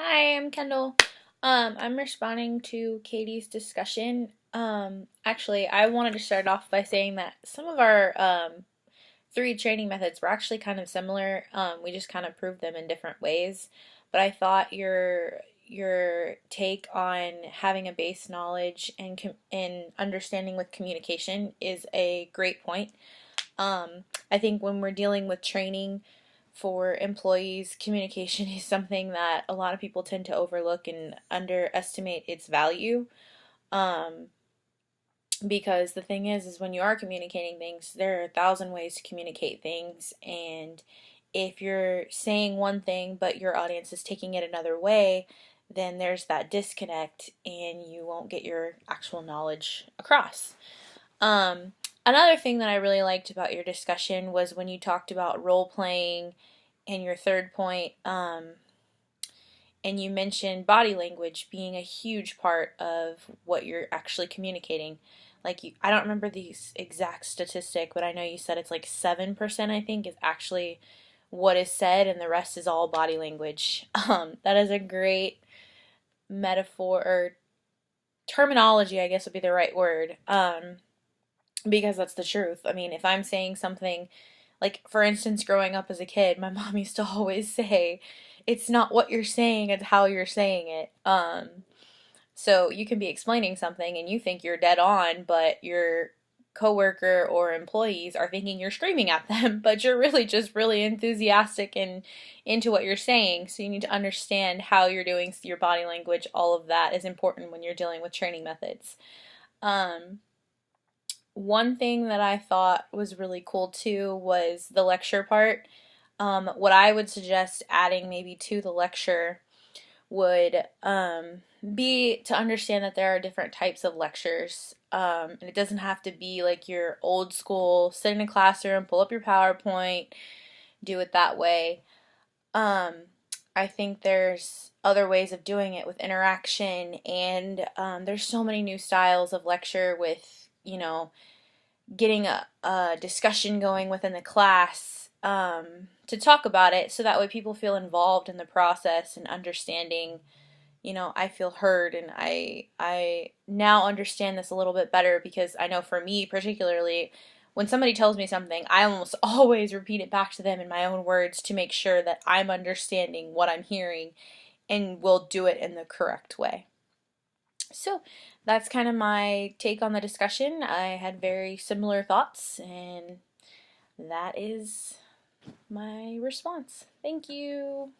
Hi, I'm Kendall. I'm responding to Katie's discussion. Actually, I wanted to start off by saying that some of our three training methods were actually kind of similar. We just kind of proved them in different ways. But I thought your take on having a base knowledge and understanding with communication is a great point. I think when we're dealing with training for employees, communication is something that a lot of people tend to overlook and underestimate its value. Um, because the thing is when you are communicating things, there are 1,000 ways to communicate things, and if you're saying one thing but your audience is taking it another way, then there's that disconnect and you won't get your actual knowledge across. Another thing that I really liked about your discussion was when you talked about role playing and your third point, and you mentioned body language being a huge part of what you're actually communicating. Like I don't remember the exact statistic, but I know you said it's like 7%, I think, is actually what is said, and the rest is all body language. That is a great metaphor or terminology, I guess would be the right word. Because that's the truth. I mean, if I'm saying something, like for instance, growing up as a kid, my mom used to always say, it's not what you're saying, it's how you're saying it. So you can be explaining something and you think you're dead on, but your coworker or employees are thinking you're screaming at them, but you're really just really enthusiastic and into what you're saying. So you need to understand how you're doing your body language. All of that is important when you're dealing with training methods. Um, One thing that I thought was really cool too was the lecture part. What I would suggest adding maybe to the lecture would be to understand that there are different types of lectures. And it doesn't have to be like your old school, sit in a classroom, pull up your PowerPoint, do it that way. Um, I think there's other ways of doing it with interaction, and there's so many new styles of lecture with, getting a discussion going within the class, to talk about it so that way people feel involved in the process and understanding. I feel heard, and I now understand this a little bit better because I know for me particularly, when somebody tells me something, I almost always repeat it back to them in my own words to make sure that I'm understanding what I'm hearing and will do it in the correct way. So that's kind of my take on the discussion. I had very similar thoughts, and that is my response. Thank you.